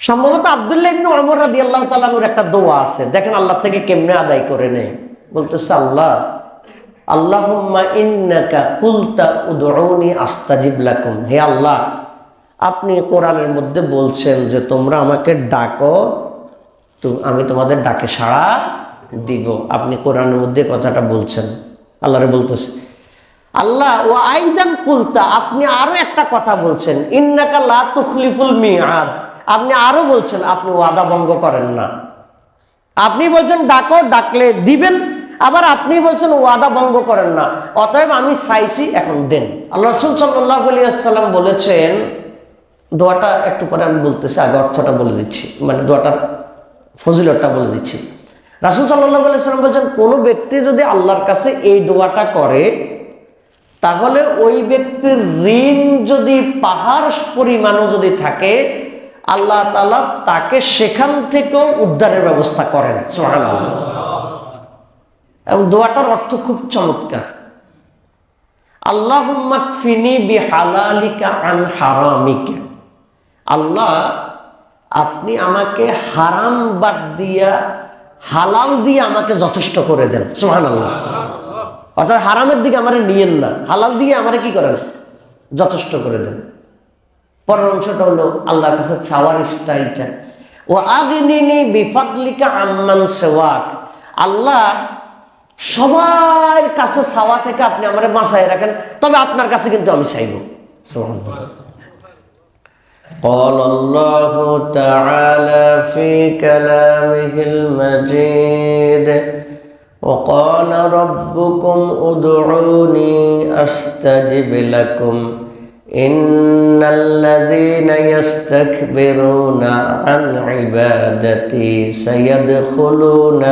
সম্ভবত আব্দুল্লাহ ইবনে ওমর রাদিয়াল্লাহু তাআলা আনহুর একটা দোয়া আছে, দেখেন আল্লাহ থেকে কেমনে আদায় করে নেয়। বলতেছে, আল্লাহুম্মা ইন্নাকা কুলতা উদউনি আস্তাজিব লাকুম। হে আল্লাহ, আপনি কোরআনের মধ্যে বলছেন যে তোমরা আমাকে ডাকো, তো আমি তোমাদের ডাকে সাড়া দিব। আপনি কোরআনের মধ্যে কথাটা বলছেন, আল্লাহরে বলতেছে। আল্লাহ ও আইদান কুলতা, আপনি আরো একটা কথা বলছেন, ইন্নাকা লা তুখলিফুল মিআদ, আপনি আরো বলছেন আপনি ওয়াদা ভঙ্গ করেন না। আপনি বলছেন ডাকো, ডাকলে দিবেন, আবার আপনি বলছেন ওয়াদা ভঙ্গ করেন না। অতএব আমি চাইছি, এখন দেন। আল্লাহ রাসূল সাল্লাল্লাহু আলাইহি ওয়াসাল্লাম বলেছেন, দোয়াটা একটু পরে আমি বলতেছি, আগে অর্থটা বলে দিচ্ছি, মানে দোয়াটার ফজিলতটা বলে দিচ্ছি। রাসূল সাল্লাল্লাহু আলাইহি ওয়াসাল্লাম বলেছেন, কোনো ব্যক্তি যদি আল্লাহর কাছে এই দোয়াটা করে, তাহলে ওই ব্যক্তির ঋণ যদি পাহাড় পরিমাণও যদি থাকে, আল্লাহ তাআলা তাকে সেখান থেকেও উদ্ধারের ব্যবস্থা করেন। সুবহানাল্লাহ। এবং দোয়াটার অর্থ খুব চমৎকার। আল্লাহুম্মা কফিনি বিহালালিকা আন হারামিকা। আল্লাহ, আপনি আমাকে হারাম বাদ দিয়া হালাল দিয়ে আমাকে যথেষ্ট করে দেন। সুবহানাল্লাহ। অর্থাৎ হারামের দিকে আমারে নিয়েন না, হালাল দিয়ে আমারে কি করেন, যথেষ্ট করে দেন। পরের অংশটা হলো আল্লাহর কাছে চাওয়ার স্টাইলটা, ও আগনিনি বিফাদলিকা আম্মান সিওয়াক। আল্লাহ, সবার কাছে চাওয়া থেকে আপনি আমারে বাঁচায় রাখেন, তবে আপনার কাছে কিন্তু আমি চাইব। সুবহানাল্লাহ। قال الله تعالى في كلامه المجيد وقال ربكم ادعوني استجب لكم ان الذين يستكبرون عن عبادتي سيدخلون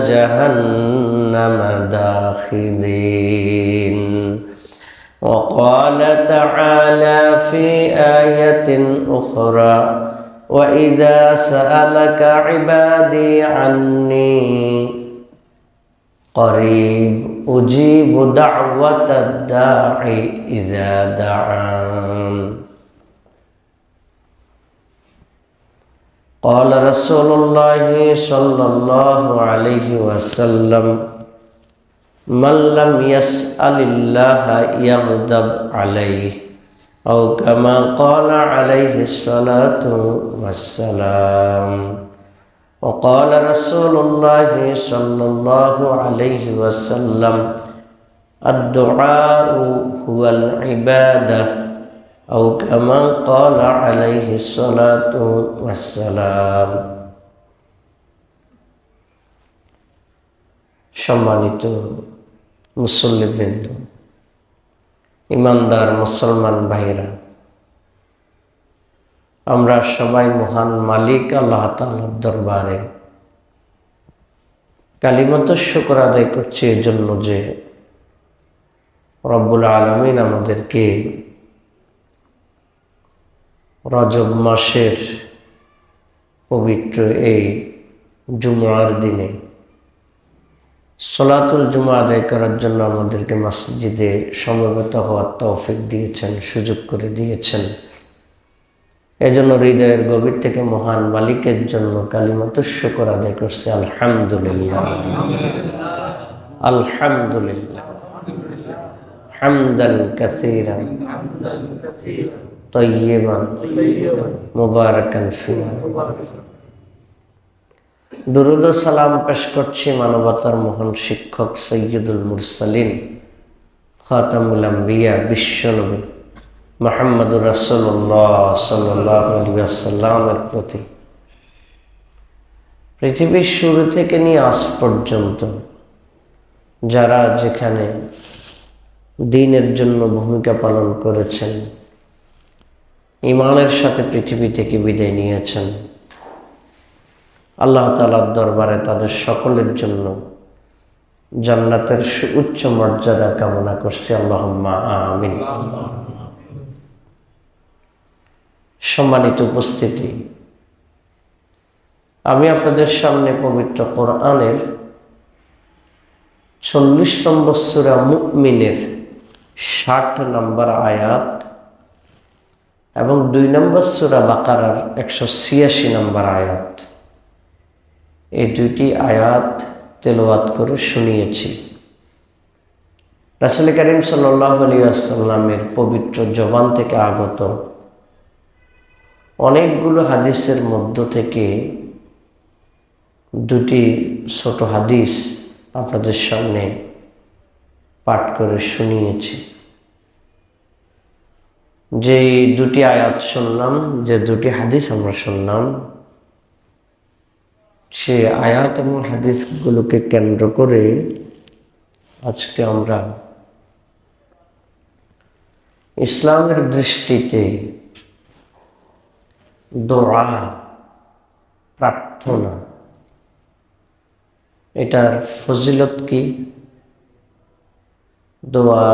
جهنم داخرين. وقال تعالى في آية أخرى وإذا سألك عبادي عني قريب أجيب دعوة الداعي إذا دعان. قال رسول الله صلى الله عليه وسلم من لم يسأل الله يغضب عليه أو كما قال عليه الصلاة والسلام. وقال رسول الله صلى الله عليه وسلم الدعاء هو العبادة أو كما قال عليه الصلاة والسلام. সম্মানিত মুসল্লিবৃন্দ, ইমানদার মুসলমান ভাইরা, আমরা সবাই মহান মালিক আল্লাহ তাআলার দরবারে কালিমাত শুকর আদায় করছি এই জন্য যে রব্বুল আলামিন আমাদেরকে রজব মাসের পবিত্র এই জুমার দিনে সলাতুল জুমা আদায় করার জন্য আমাদেরকে মসজিদে সমবেত হওয়ার তৌফিক দিয়েছেন, সুযোগ করে দিয়েছেন। এজন্য হৃদয়ের গভীর থেকে মহান মালিকের জন্য কালিমাত শুকর আদায় করছি, আলহামদুলিল্লাহ, আলহামদুলিল্লাহ, হামদান কাসীরান তাইয়িবান মুবারাকান ফীহি। দুরুদ ও সালাম পেশ করছি মানবতার মহান শিক্ষক সৈয়দুল মুরসালিন খাতামুল আম্বিয়া বিশ্বনবী মুহাম্মদুর রাসূলুল্লাহ সাল্লাল্লাহু আলাইহি ওয়াসাল্লামের প্রতি। পৃথিবীর শুরু থেকে নিয়ে আজ পর্যন্ত যারা যেখানে দ্বীনের জন্য ভূমিকা পালন করেছেন, ঈমানের সাথে পৃথিবী থেকে বিদায় নিয়েছেন, আল্লাহ তাআলার দরবারে তাদের সকলের জন্য জান্নাতের উচ্চ মর্যাদা কামনা করছি, আল্লাহুম্মা আমিন। সম্মানিত উপস্থিতি, আমি আপনাদের সামনে পবিত্র কোরআনের 40 নম্বর সূরা মুমিনের 60 নম্বর আয়াত এবং 2 নম্বর সূরা বাকারার 186 নম্বর আয়াত। এই দুইটি আয়াত তেলাওয়াত করে শুনিয়েছি। রাসূল করিম সাল্লাল্লাহু আলাইহি ওয়াসাল্লামের পবিত্র জবান থেকে আগত অনেকগুলো হাদিসের মধ্য থেকে দুটি ছোট হাদিস আপনাদের সামনে পাঠ করে শুনিয়েছি। যে দুটি আয়াত শুনলাম, যে দুটি হাদিস আমরা শুনলাম, সে আয়াত এবং হাদিসগুলোকে কেন্দ্র করে আজকে আমরা ইসলামের দৃষ্টিতে দোয়া, প্রার্থনা, এটার ফজিলত কি, দোয়া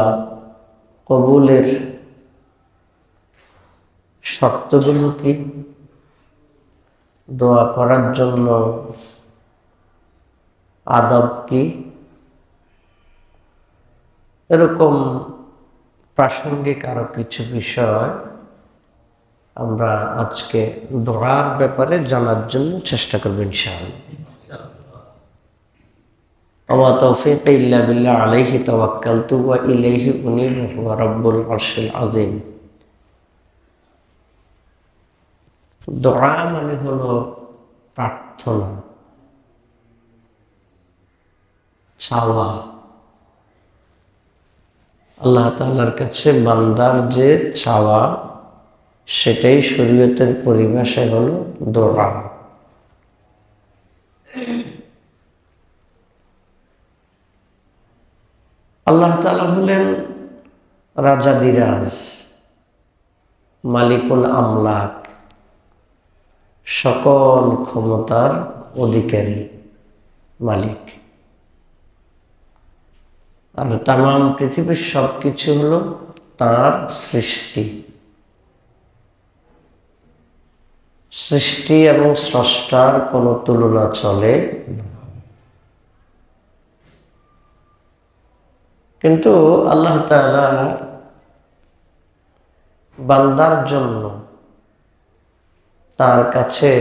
কবুলের শর্তগুলো কি, দোয়া করার জন্য আদব কি, এরকম প্রাসঙ্গিক আরো কিছু বিষয় আমরা আজকে দোয়ার ব্যাপারে জানার জন্য চেষ্টা করব ইনশাআল্লাহ। ওয়া তাওফীক ইল্লা বিল্লাহ আলাইহি তাওয়াক্কালতু ওয়া ইলাইহি উনীব ওয়া রাব্বুল আরশিল আযীম। দোয়া মানে হলো প্রার্থনা, চাওয়া। আল্লাহ তাআলার কাছে বান্দার যে চাওয়া, সেটাই শরীয়তের পরিভাষায় হলো দোয়া। আল্লাহ তাআলা হলেন রাজাদিরাজ, মালিকুল আমলাক, সকল ক্ষমতার অধিকারী মালিক। আর তামাম পৃথিবীর সবকিছু হলো তার সৃষ্টি। সৃষ্টি এবং স্রষ্টার কোনো তুলনা চলে না। কিন্তু আল্লাহ তাআলা বান্দার জন্য তার কাছে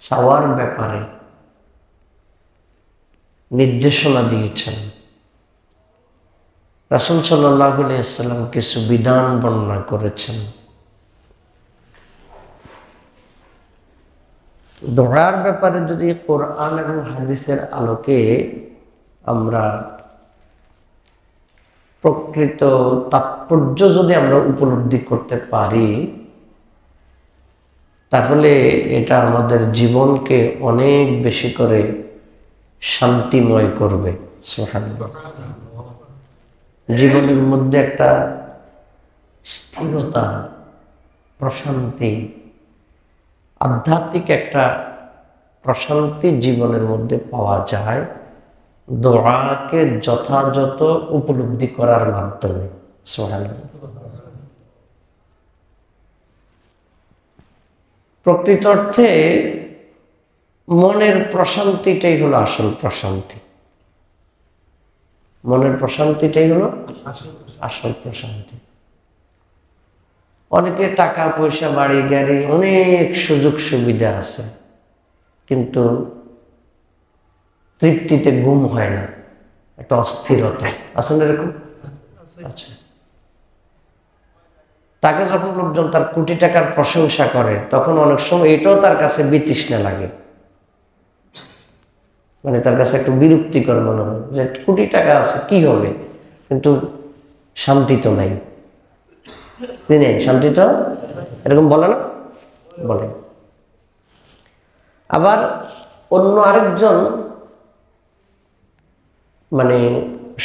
চাওয়ার ব্যাপারে নির্দেশনা দিয়েছেন। রাসূল সাল্লাল্লাহু আলাইহি ওয়াসাল্লাম কিছু বিধান বর্ণনা করেছেন। দোয়ার ব্যাপারে যদি কোরআন এবং হাদিসের আলোকে আমরা প্রকৃত তাৎপর্য যদি আমরা উপলব্ধি করতে পারি, তাহলে এটা আমাদের জীবনকে অনেক বেশি করে শান্তিময় করবে। সুবহানাল্লাহ। জীবনের মধ্যে একটা স্থিরতা, প্রশান্তি, আধ্যাত্মিক একটা প্রশান্তি জীবনের মধ্যে পাওয়া যায় দোয়াকে যথাযথ উপলব্ধি করার মাধ্যমে। সুবহানাল্লাহ। প্রকৃত অর্থে মনের প্রশান্তিটাই হলো আসল প্রশান্তি। মনের প্রশান্তিটাই হলো আসল প্রশান্তি। অনেকে টাকা পয়সা, বাড়ি গাড়ি, অনেক সুযোগ সুবিধা আছে, কিন্তু তৃপ্তিতে ঘুম হয় না, একটা অস্থিরতা আছে না এরকম? আচ্ছা, তাকে যখন লোকজন তার কোটি টাকার প্রশংসা করে, তখন অনেক সময় এটাও তার কাছে বিতৃষ্ণা লাগে, মানে তার কাছে একটু বিরক্তিকর মনে হয় যে কোটি টাকা আছে কি হবে, কিন্তু শান্তি তো নাই। নেই শান্তি তো, এরকম বলে না? বলে। আবার অন্য আরেকজন মানে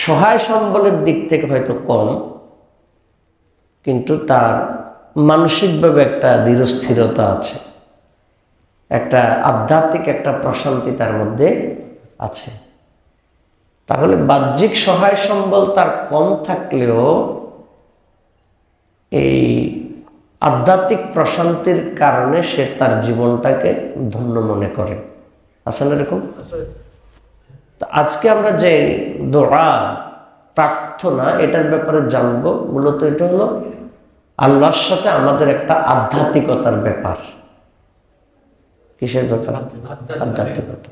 সহায় সম্বলের দিক থেকে হয়তো কম, কিন্তু তার মানসিকভাবে একটা দৃঢ়স্থিরতা আছে, একটা আধ্যাত্মিক একটা প্রশান্তি তার মধ্যে আছে। তাহলে বাহ্যিক সহায় সম্বল তার কম থাকলেও এই আধ্যাত্মিক প্রশান্তির কারণে সে তার জীবনটাকে ধন্য মনে করে। আসলে এরকম। আজকে আমরা যে দোয়া, প্রার্থনা, এটার ব্যাপারে জানবো। মূলত এটা হলো আল্লাহর সাথে আমাদের একটা আধ্যাত্মিকতার ব্যাপার। কিসের ব্যাপার? আধ্যাত্মিকতা।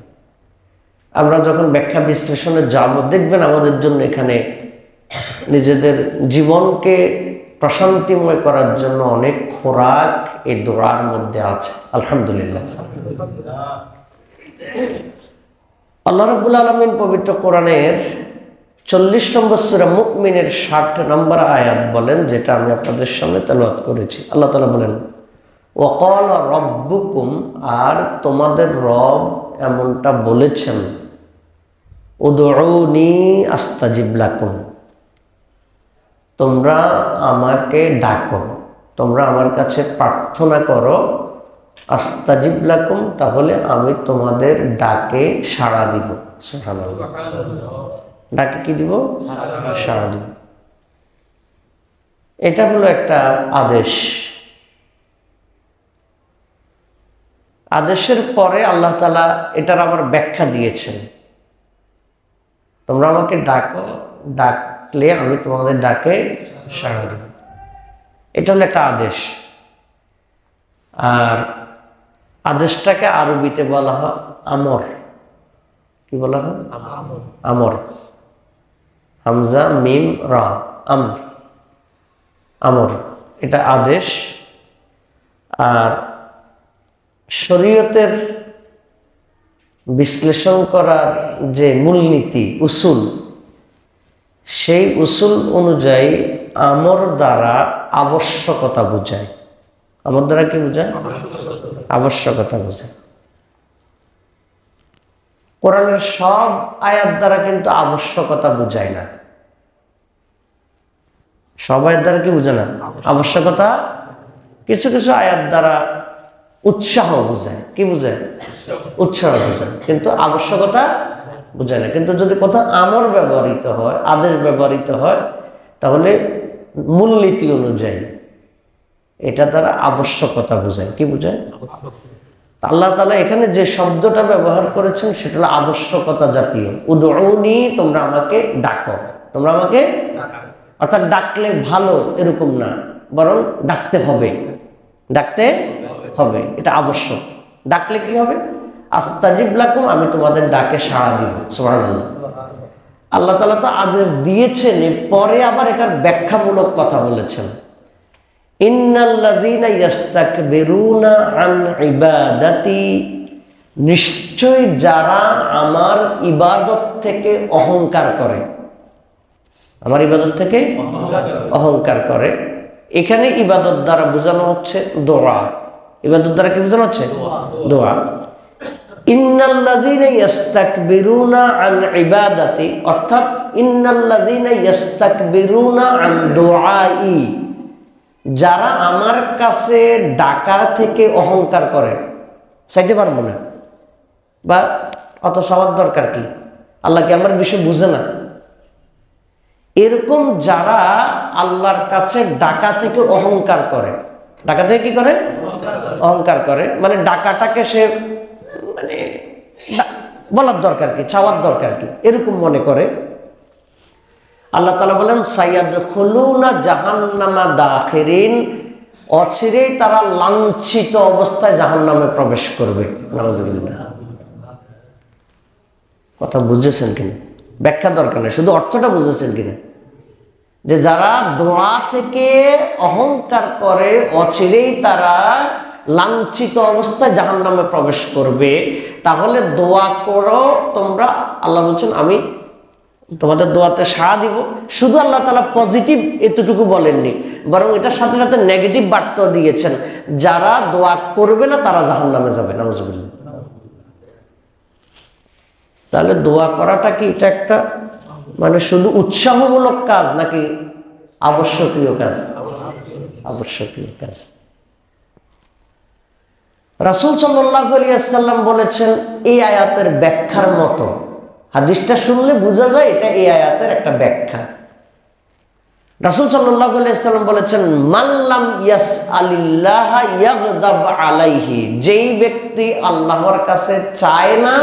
আমরা যখন ব্যাখ্যা বিশ্লেষণে যাব, দেখবেন আমাদের জন্য এখানে নিজেদের জীবনকে প্রশান্তিময় করার জন্য অনেক খোরাক এই দোয়ার মধ্যে আছে। আলহামদুলিল্লাহ। আল্লাহ রাব্বুল আলামিন পবিত্র কোরআনের 40 নম্বর সূরা মুমিনের 60 নম্বর আয়াত বলেন, যেটা আমি আপনাদের সামনে তেলাওয়াত করেছি। আল্লাহ তাআলা বলেন, ওয়াকালা রাব্বুকুম, আর তোমাদের রব এমনটা বলেছেন, উদউনি আস্তাজিব লাকুম, তোমরা আমাকে ডাকো, তোমরা আমার কাছে প্রার্থনা করো, আস্তাজিব লাকুম, তাহলে আমি তোমাদের ডাকে সাড়া দিব। সুবহানাল্লাহ। ডাকে কি দিব? সাড়া দিব। এটা হলো একটা আদেশ। আদেশের পরে আল্লাহ তাআলা এটার আবার ব্যাখ্যা দিয়েছেন, তোমরা আমাকে ডাকো, ডাকলে আমি তোমাদের ডাকে সাড়া দেব। এটা হলো একটা আদেশ। আর আদেশটাকে আরবিতে বলা হয় আমর। কি বলা হয়? আমর। হামজা মিম রা, আমর, আমর। এটা আদেশ। আর শরীয়তের বিশ্লেষণ করার যে মূলনীতি, উসুল, সেই উসুল অনুযায়ী আমর দ্বারা আবশ্যকতা বোঝায়। আমর দ্বারা কি বোঝায়? আবশ্যকতা বোঝায়। কোরআনের সব আয়াত দ্বারা কিন্তু আবশ্যকতা বোঝায় না। সব আয়াত দ্বারা কি বোঝায় না? আবশ্যকতা। কিছু কিছু আয়াত দ্বারা উৎসাহ বোঝায়। কি বোঝায়? উৎসাহ বোঝায়, কিন্তু আবশ্যকতা বোঝায় না। কিন্তু যদি কোথাও আমর ব্যবহৃত হয়, আদেশ ব্যবহৃত হয়, তাহলে মূলনীতি অনুযায়ী এটা দ্বারা আবশ্যকতা বোঝায়। কি বোঝায়? আল্লাহ তাআলা এখানে যে শব্দটা ব্যবহার করেছেন সেটা হলো আবশ্যকতা জাতীয়। উদউনি, তোমরা আমাকে ডাকো, তোমরা আমাকে, অর্থাৎ ডাকলে ভালো এরকম না, বরং ডাকতে হবে, ডাকতে হবে, এটা আবশ্যক। ডাকলে কি হবে? আস্তাজিব লাকুম, আমি তোমাদের ডাকে সাড়া দিব। সুবহানাল্লাহ। আল্লাহ তাআলা তো আদেশ দিয়েছেন, পরে আবার এটার ব্যাখ্যামূলক কথা বলেছেন। ইন্নাল্লাযীনা ইস্তাকবিরুনা আন ইবাদাতি, নিশ্চয় যারা আমার ইবাদত থেকে অহংকার করে, আমার ইবাদত থেকে অহংকার করে। এখানে ইবাদত দ্বারা বোঝানো হচ্ছে দোয়া। ইবাদত দ্বারা কি বোঝানো হচ্ছে? দোয়া। ইন্নাল্লাযীনা ইস্তাকবিরুনা আন ইবাদাতি, অর্থাৎ ইন্নাল্লাযীনা ইস্তাকবিরুনা আন দুআই, যারা আমার কাছে ডাকা থেকে অহংকার করে, চাইতে পারবো না, বা অত চাওয়ার দরকার কি, আল্লাহ কি আমার বিষয় বুঝে না, এরকম যারা আল্লাহর কাছে ডাকা থেকে অহংকার করে। ডাকা থেকে কি করে? অহংকার করে। মানে ডাকাটাকে সে মানে বলার দরকার কি, চাওয়ার দরকার কি, এরকম মনে করে। আল্লাহ তাআলা বলেন, সায়াদখুলুনা জাহান্নামা দাখিরিন, অচিরেই তারা লাঞ্ছিত অবস্থায় জাহান্নামে প্রবেশ করবে। নাউযুবিল্লাহ। কথা বুঝেছেন কিনা? ব্যাখ্যা দরকার নেই, শুধু অর্থটা বুঝেছেন কিনা? যে যারা দোয়া থেকে অহংকার করে, অচিরেই তারা লাঞ্ছিত অবস্থায় জাহান্নামে প্রবেশ করবে। তাহলে দোয়া করো তোমরা, আল্লাহ বলছেন আমি তোমাদের দোয়াতে সাড়া দিব। শুধু আল্লাহ তাআলা পজিটিভ এতটুকু বলেননি, বরং এটার সাথে সাথে নেগেটিভ বার্তা দিয়েছেন, যারা দোয়া করবে না তারা জাহান্নামে যাবে। নাউযুবিল্লাহ। তাহলে দোয়া করাটা কি এটা একটা মানে শুধু উৎসাহমূলক কাজ নাকি আবশ্যকীয় কাজ? আবশ্যকীয় কাজ। রাসূল সাল্লাল্লাহু আলাইহি ওয়াসাল্লাম বলেছেন এই আয়াতের ব্যাখ্যার মতো, হাদিসটা শুনলে বোঝা যায় এটা এই আয়াতের একটা ব্যাখ্যা। রাসূল সাল্লাল্লাহু আলাইহি ওয়াসাল্লাম বলেছেন, মাল্লাম ইয়াসআলিল্লাহা ইয়াগদাব আলাইহি, যেই ব্যক্তি আল্লাহর কাছে চায় না,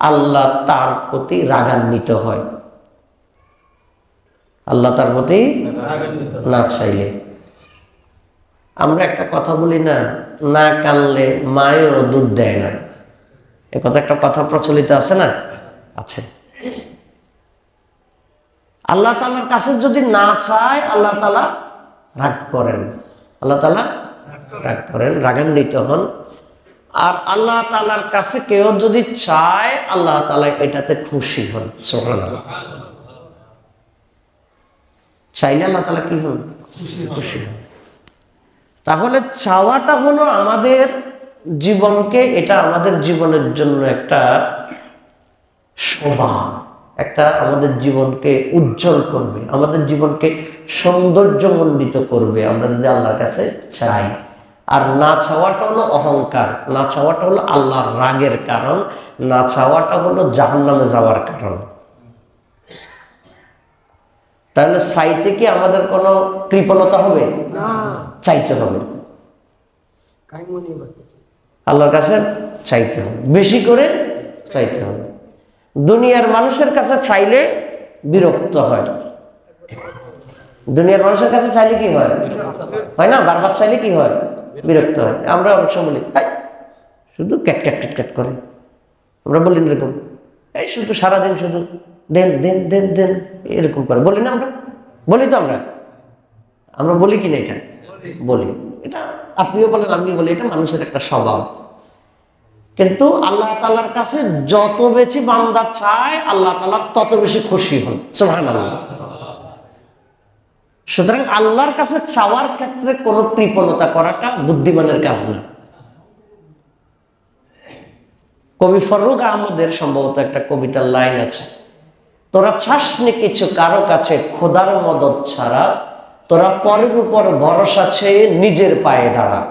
আল্লাহ তার প্রতি রাগান্বিত হয়। আল্লাহ তার প্রতি না চাইলে। আমরা একটা কথা বলি না, না কানলে মায়েও দুধ দেয় না, এ কথা একটা কথা প্রচলিত আছে না? আছে। আল্লাহ তাআলার কাছে যদি না চায় আল্লাহ তাআলা রাগ করেন, আল্লাহ তাআলা রাগ করেন, রাগান্বিত হন। আর আল্লাহ তাআলার কাছে কেউ যদি চায় আল্লাহ তাআলা এটাতে খুশি হন। সুবহানাল্লাহ। চাইলে আল্লাহ তাআলা কি হন? খুশি হন। তাহলে চাওয়াটা হলো আমাদের জীবনকে, এটা আমাদের জীবনের জন্য একটা শোভা, একটা আমাদের জীবনকে উজ্জ্বল করবে, আমাদের জীবনকে সৌন্দর্যমণ্ডিত করবে আমরা যদি আল্লাহর কাছে চাই। আর না চাওয়াটা হলো অহংকার, না চাওয়াটা হলো আল্লাহর রাগের কারণ, না চাওয়াটা হলো জাহান্নামে যাওয়ার কারণ। তাহলে চাইতে কি আমাদের কোনো কৃপণতা হবে না? চাইতে হবে, আল্লাহর কাছে চাইতে হবে, বেশি করে চাইতে হবে। দুনিয়ার মানুষের কাছে চাইলে বিরক্ত হয়, দুনিয়ার মানুষের কাছে চাইলে কি হয়? হয় না? বারবার চাইলে কি হয়? বিরক্ত হয়। আমরা অনেক সময় বলি শুধু ক্যাট ক্যাট ক্যাট ক্যাট করে, আমরা বলি এরকম, এই শুধু সারাদিন শুধু দেন দেন দেন দেন এরকম করে, বলি না? আমরা বলি তো, আমরা বলি কিনা? এটা বলি, এটা আপনিও বলেন আমিও বলি, এটা মানুষের একটা স্বভাব। কিন্তু আল্লাহ তাআলার কাছে যত বেশি বান্দা চায় আল্লাহ তাআলা তত বেশি খুশি হন। সুবহানাল্লাহ। সুতরাং আল্লাহর কাছে চাওয়ার ক্ষেত্রে কোনো কৃপণতা করাটা বুদ্ধিমানের কাজ না। কবি ফররুখ আহমদের সম্ভবত একটা কবিতার লাইন আছে, তোরা চাসনি কিছু কারো কাছে খোদার মদদ ছাড়া, তোরা পরের উপর ভরসা ছেয়ে নিজের পায়ে দাঁড়া।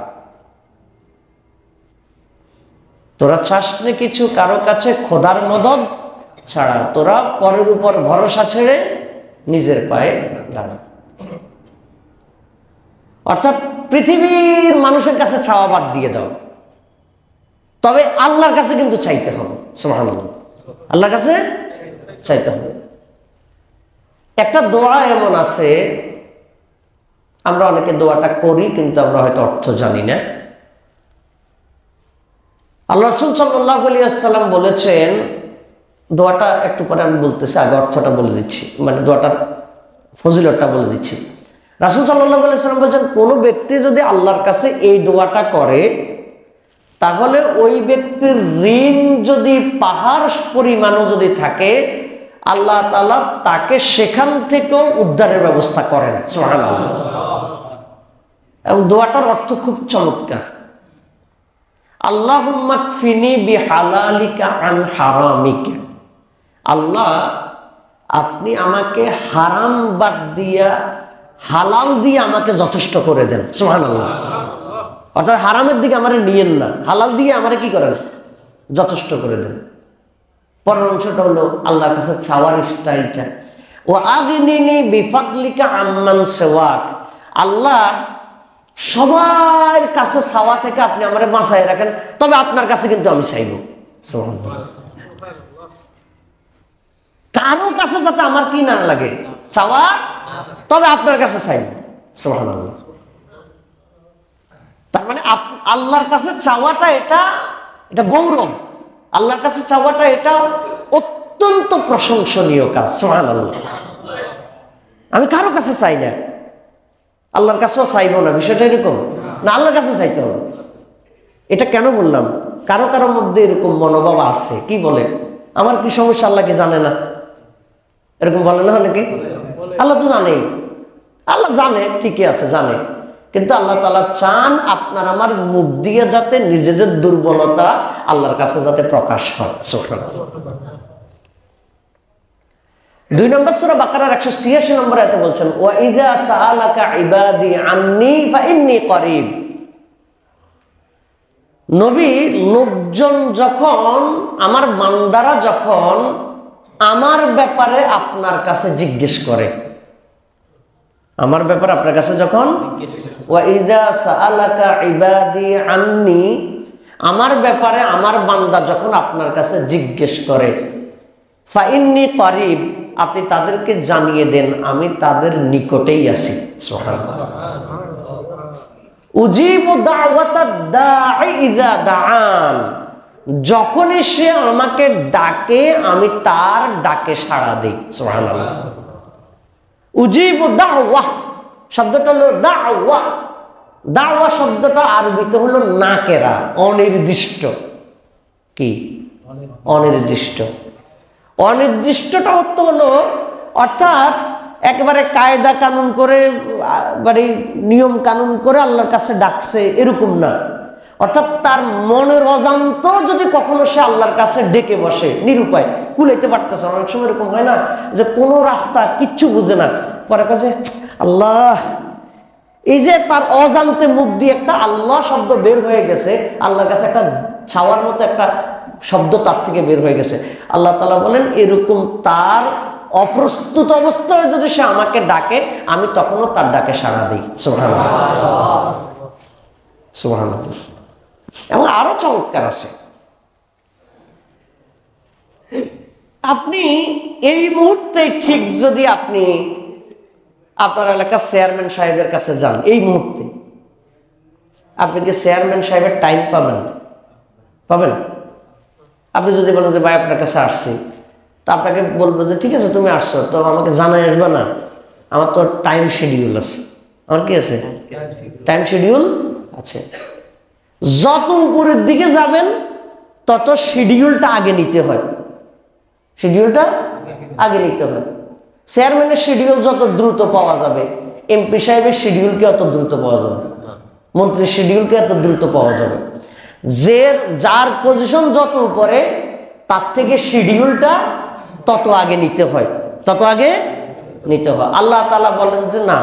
তোরা চাসনি কিছু কারো কাছে খোদার মদদ ছাড়া, তোরা পরের উপর ভরসা ছেড়ে নিজের পায়ে দাঁড়া। অর্থাৎ পৃথিবীর মানুষের কাছে চাওয়া বাদ দিয়ে দাও, তবে আল্লাহর কাছে কিন্তু চাইতে হবে। সুবহানাল্লাহ। আল্লাহর কাছে চাইতে হবে। একটা দোয়া এমন আছে, আমরা অনেকে দোয়াটা করি কিন্তু আমরা হয়তো অর্থ জানি না। আল্লাহ রাসূল সাল্লাল্লাহু আলাইহি ওয়াসাল্লাম বলেছেন, দোয়াটা একটু পরে আমি বলতেছি, আগে অর্থটা বলে দিচ্ছি, মানে দোয়াটার ফজিলতটা বলে দিচ্ছি। রাসূল সাল্লাল্লাহু আলাইহি ওয়াসাল্লাম বলেছেন, কোনো ব্যক্তি যদি আল্লাহর কাছে এই দোয়াটা করে তাহলে ওই ব্যক্তির ঋণ যদি পাহাড় পরিমাণও যদি থাকে আল্লাহ তাআলা তাকে সেখান থেকেও উদ্ধারের ব্যবস্থা করেন। সুবহানাল্লাহ। এবং দোয়াটার অর্থ খুব চমৎকার। আল্লাহুম্মা কফিনি বিহালালিকা আন হারামিকা। আল্লাহ, আপনি আমাকে হারাম বাদ দিয়া হালাল দিয়ে আমাকে যথেষ্ট করে দেন। সুবহানাল্লাহ। অর্থাৎ হারামের দিকে আমারে নিয়েন না, হালাল দিয়ে আমারে কি করেন? যথেষ্ট করে দেন। পরের অংশটা হলো আল্লাহর কাছে চাওয়ার স্টাইলটা, ও আগনিনি বিফাদলিকা আম্মান সিওয়াক। আল্লাহ, সবার কাছে চাওয়া থেকে আপনি আমারে বাঁচায় রাখেন, তবে আপনার কাছে কিন্তু আমি চাইব। সুবহানাল্লাহ। কারো কাছে যাতে আমার কি না লাগে চাওয়া, তবে আপনার কাছে চাইব। সুবহানাল্লাহ। তার মানে আল্লাহর কাছে চাওয়াটা এটা গৌরব, আল্লাহর কাছে চাওয়াটা এটা অত্যন্ত প্রশংসনীয় কাজ। সুবহানাল্লাহ। আমি কারো কাছে চাই না, আল্লাহর কাছেও চাইব না, বিষয়টা এরকম না, আল্লাহর কাছে চাইতে হবে। এটা কেন বললাম? কারো কারো মধ্যে এরকম মনোভাব আছে, কি বলে, আমার কি সমস্যা আল্লাহ কি জানে না, এরকম বলে না অনেকে। আল্লাহ তো জানেই, আল্লাহ জানে, ঠিকই আছে, জানে, কিন্তু আল্লাহ তাআলা চান আপনার আমার মুখ দিয়ে যাতে নিজেদের দুর্বলতা আল্লাহর কাছে যাতে প্রকাশ হয়। সুবহানাল্লাহ। 2 নম্বর সূরা বাকারার 186 নম্বর আয়াতে বলছেন, ওয়া ইযা সাআলাকা ইবাদি আন্নী ফাইন্নী করিব। নবী, লোকজন যখন, আমার বান্দারা যখন আমার ব্যাপারে আপনার কাছে জিজ্ঞেস করে, আমার ব্যাপারে আপনার কাছে যখন, ওয়া ইযা সাআলাকা ইবাদি আন্নী, আমার ব্যাপারে আমার বান্দা যখন আপনার কাছে জিজ্ঞেস করে, ফাইন্নী করিব, আপনি তাদেরকে জানিয়ে দেন আমি তাদের নিকটেই আছি। সুবহানাল্লাহ। উজিবু দাওয়াতাদ দাঈ ইযা দাআন, যখনই সে আমাকে ডাকে আমি তার ডাকে সাড়া দিই। সুবহানাল্লাহ। উজিবু দাওয়া শব্দটা হলো দাওয়া। দাওয়া শব্দটা আরবিতে হলো নাকেরা, অনির্দিষ্ট। কি? অনির্দিষ্ট। অনির্দিষ্টটা অর্থ হলো, অর্থাৎ একেবারে কায়দা কানুন করে, মানে নিয়ম কানুন করে আল্লাহর কাছে ডাকছে এরকম না। অর্থাৎ তার মনের অজান্ত যদি কখনো সে আল্লাহর কাছে ডেকে বসে, নিরুপায়, কুলাইতে পারতেছে। অনেক সময় এরকম হয় না যে কোনো রাস্তা কিচ্ছু বুঝে না, পরে কাছে আল্লাহ, এই যে তার অজান্তে মুখ দিয়ে একটা আল্লাহ শব্দ বের হয়ে গেছে, আল্লাহর কাছে একটা ছাওয়ার মতো একটা শব্দ তার থেকে বের হয়ে গেছে। আল্লাহ তাআলা বলেন এরকম তার অপ্রস্তুত অবস্থায় যদি সে আমাকে ডাকে আমি তখনও তার ডাকে সাড়া দিই। সুবহানাল্লাহ, সুবহানাল্লাহ। এবং আরো চমৎকার আছে। আপনি এই মুহূর্তে ঠিক যদি আপনি আপনার এলাকার চেয়ারম্যান সাহেবের কাছে যান, এই মুহূর্তে আপনি কি চেয়ারম্যান সাহেবের টাইম পাবেন? পাবেন? আপনি যদি বলেন যে ভাই আপনার কাছে আসছি, তো আপনাকে বলবো যে ঠিক আছে তুমি আসছো, তো আমাকে জানাই আসবে না? আমার তো টাইম শিডিউল আছে। আমার কি আছে? টাইম শিডিউল আছে। যত উপরের দিকে যাবেন তত শিডিউলটা আগে নিতে হয়। শিডিউলটা আগে নিতে হয়। চেয়ারম্যানের শিডিউল যত দ্রুত পাওয়া যাবে, এমপি সাহেবের শিডিউলকে অত দ্রুত পাওয়া যাবে, মন্ত্রীর শিডিউলকে এত দ্রুত পাওয়া যাবে। যার পজিশন যত উপরে তার থেকে শিডিউলটা তত আগে নিতে হয়, তত আগে নিতে হয়। আল্লাহ তাআলা বলেন যে না,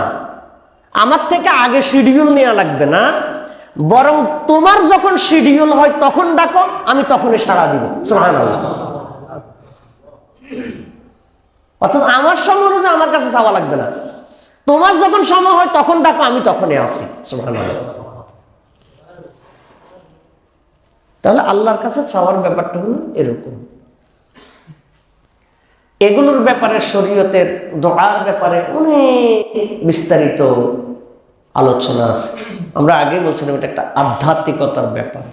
আমার থেকে আগে শিডিউল নেওয়া লাগবে না, বরং তোমার যখন শিডিউল হয় তখন ডাকো, আমি তখনই সাড়া দিব। সুবহানাল্লাহ। অর্থাৎ আমার সময় অনুযায়ী আমার কাছে চাওয়া লাগবে না, তোমার যখন সময় হয় তখন ডাকো, আমি তখনই আসি। সুবহানাল্লাহ। তাহলে আল্লাহর কাছে চাওয়ার ব্যাপারটা হলো এরকম। এগুলোর ব্যাপারে শরীয়তের দোয়ার ব্যাপারে অনেক বিস্তারিত আলোচনা আছে। আমরা আগে বলছিলাম এটা একটা আধ্যাত্মিকতার ব্যাপার,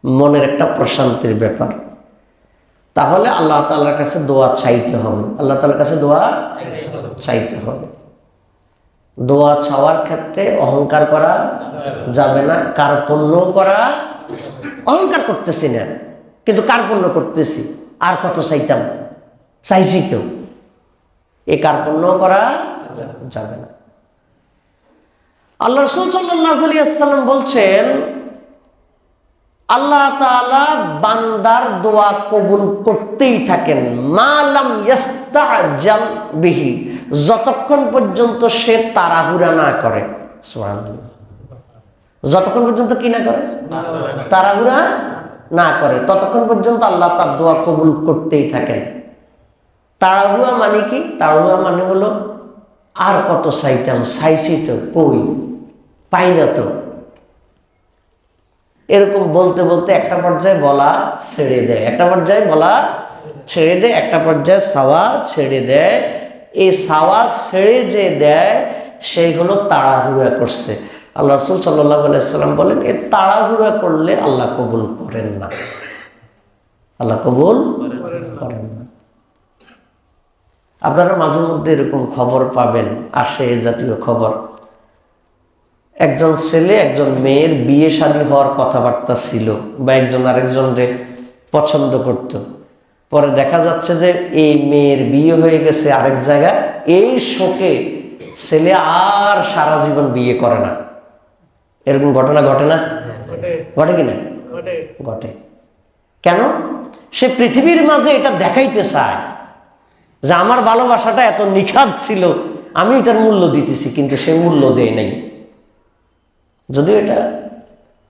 মনের একটা প্রশান্তির ব্যাপার। তাহলে আল্লাহ তাআলার কাছে দোয়া চাইতে হবে, আল্লাহ তাআলার কাছে দোয়া চাইতে হবে। দোয়া চাওয়ার ক্ষেত্রে অহংকার করা যাবে না, কার্পণ্য করা। অহংকার করতেছি না, কিন্তু কার্পণ্য করতেছি, আর কত চাইতাম, চাইছি তো, এই কার্পণ্য করা যাবে না। আল্লাহ রাসূল সাল্লাল্লাহু আলাইহি ওয়াসাল্লাম বলছেন আল্লাহ তাআলা বান্দার দোয়া কবুল করতেই থাকেন, মা লাম ইস্তাআজাল বিহি, যতক্ষণ পর্যন্ত সে তাড়াহুড়া না করে। সুবহানাল্লাহ। যতক্ষণ পর্যন্ত কি না করে? তাড়াহুড়া না করে, ততক্ষণ পর্যন্ত আল্লাহ তার দোয়া কবুল করতেই থাকেন। তাড়াহুড়া মানে কি? তাড়াহুড়া মানে হলো আর কত চাইতাম, চাইছি তো, কই পাই না তো, এরকম বলতে বলতে একটা পর্যায়ে বলা ছেড়ে দেয়, একটা পর্যায়ে বলা ছেড়ে দেয়, একটা পর্যায়ে সাওয়া ছেড়ে দেয়। এই সাওয়া ছেড়ে যে দেয় সেই হলো তাড়াহুড়া করছে। আল্লাহ রাসূল সাল্লাল্লাহু আলাইহি ওয়াসাল্লাম বলেন এই তাড়াহুড়া করলে আল্লাহ কবুল করেন না, আল্লাহ কবুল করেন না। আপনারা মাঝে মধ্যে এরকম খবর পাবেন, আসে এ জাতীয় খবর, একজন ছেলে একজন মেয়ের বিয়ে শাদী হওয়ার কথাবার্তা ছিল, বা একজন আরেকজনকে পছন্দ করত, পরে দেখা যাচ্ছে যে এই মেয়ের বিয়ে হয়ে গেছে আরেক জায়গায়, এই শোকে ছেলে আর সারা জীবন বিয়ে করে না। এরকম ঘটনা ঘটে না? ঘটে কিনা? ঘটে। কেন? সে পৃথিবীর মাঝে এটা দেখাইতে চায় যে আমার ভালোবাসাটা এত নিখাত ছিল, আমি এটার মূল্য দিতেছি, কিন্তু সে মূল্য দেয় নাই। যদিও এটা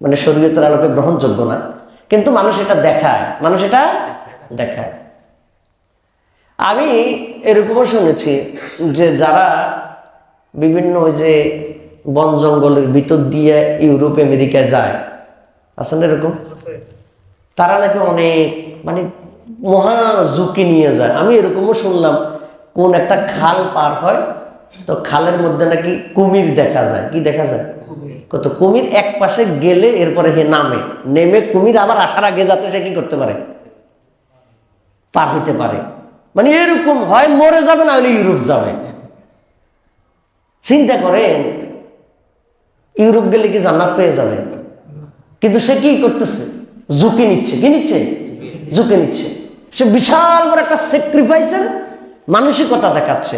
মানে শরীয়তের আলোকে গ্রহণযোগ্য না, কিন্তু মানুষ এটা দেখায়, মানুষ এটা দেখায়। আমি এরকমও শুনেছি যে যারা বিভিন্ন ওই যে বন জঙ্গলের ভিতর দিয়ে ইউরোপ আমেরিকায় যায়, আছেন এরকম, তারা নাকি অনেক মানে মহা ঝুঁকি নিয়ে যায়। আমি এরকমও শুনলাম কোন একটা খাল পার হয়, তো খালের মধ্যে নাকি কুমির দেখা যায়। কি দেখা যায়? কত কুমির এক পাশে গেলে এরপরে হে নেমে কুমির আবার আসার আগে যাতে সে কি করতে পারে, পার হইতে পারে। মানে এরকম হয় মরে যাবে না হলে ইউরোপ যাবে। চিন্তা করেন, ইউরোপ গেলে কি জান্নাত পেয়ে যাবে? কিন্তু সে কি করতেছে? ঝুঁকি নিচ্ছে। কি নিচ্ছে? ঝুঁকি নিচ্ছে। সে বিশাল বড় একটা স্যাক্রিফাইসের মানসিকতা দেখাচ্ছে।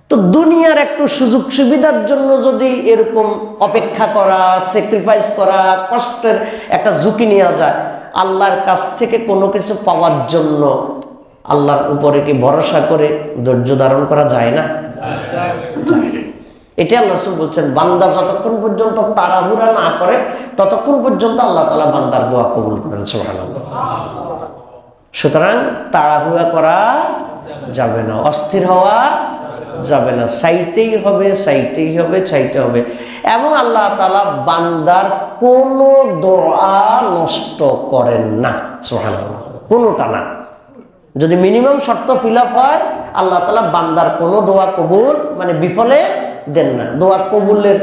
তো দুনিয়ার একটু সুযোগ সুবিধার জন্য যদি এরকম অপেক্ষা করা, স্যাক্রিফাইস করা, কষ্টের একটা ঝুঁকি নেওয়া যায়, আল্লাহর কাছ থেকে কোনো কিছু পাওয়ার জন্য আল্লাহর উপরে কি ভরসা করে ধৈর্য ধারণ করা যায় না? এটা আল্লাহ রাসূল বলছেন, বান্দা যতক্ষণ পর্যন্ত তাড়াহুড়া না করে ততক্ষণ পর্যন্ত আল্লাহ তাআলা বান্দার দোয়া কবুল করেন। সুবহানাল্লাহ। সুতরাং তাড়াহুড়া করা যাবে না, অস্থির হওয়া যাবে না, চাইতেই হবে, চাইতেই হবে, চাইতে হবে। এবং আল্লাহ তাআলা বান্দার কোনো দোয়া নষ্ট করেন না। সুবহানাল্লাহ। কোনোটা না। যদি মিনিমাম শর্ত ফিল আপ হয়, আল্লাহ তাআলা বান্দার কোনো দোয়া কবুল মানে বিফলে দেন না। দোয়া কবুলের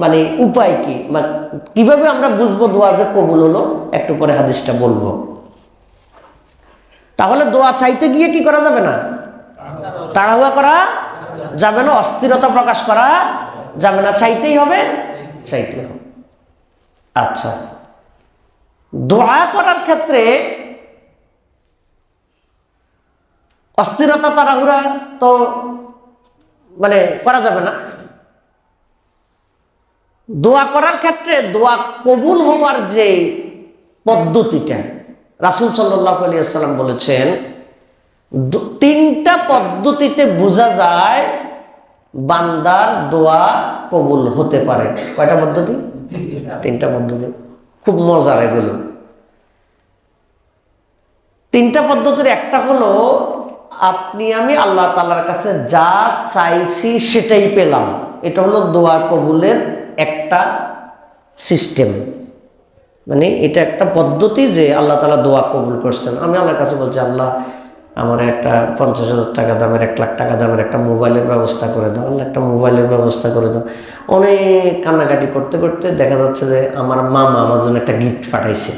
মানে উপায় কি, কিভাবে আমরা বুঝবো দোয়া যে কবুল হলো, একটু পরে হাদিসটা বলবো। তাহলে দোয়া চাইতে গিয়ে কি করা যাবে না? তাড়াহুড়া করা যাবে না, অস্থিরতা প্রকাশ করা যাবে না, চাইতেই হবে, চাইতেই হবে। আচ্ছা, দোয়া করার ক্ষেত্রে অস্থিরতা তাড়াহুড়া তো মানে করা যাবে না। দোয়া করার ক্ষেত্রে দোয়া কবুল হওয়ার যে পদ্ধতিটা রাসূল সাল্লাল্লাহু আলাইহি ওয়াসাল্লাম বলেছেন, তিনটা পদ্ধতিতে বোঝা যায় বান্দার দোয়া কবুল হতে পারে। কয়টা পদ্ধতি? তিনটা পদ্ধতি। খুব মজার এগুলো। তিনটা পদ্ধতির একটা হলো, আপনি আমি আল্লাহ তাআলার কাছে যা চাইছি সেটাই পেলাম। এটা হলো দোয়া কবুলের একটা সিস্টেম। মানে এটা একটা পদ্ধতি যে আল্লাহ তাআলা দোয়া কবুল করছেন। আমি আল্লাহর কাছে বলছি, আল্লাহ আমার একটা 50,000 টাকা দামের, 1 লাখ টাকা দামের একটা মোবাইলের ব্যবস্থা করে দাও, আল্লাহ একটা মোবাইলের ব্যবস্থা করে দাও। অনেক কান্নাকাটি করতে করতে দেখা যাচ্ছে যে আমার মামা আমার জন্য একটা গিফট পাঠাইছে।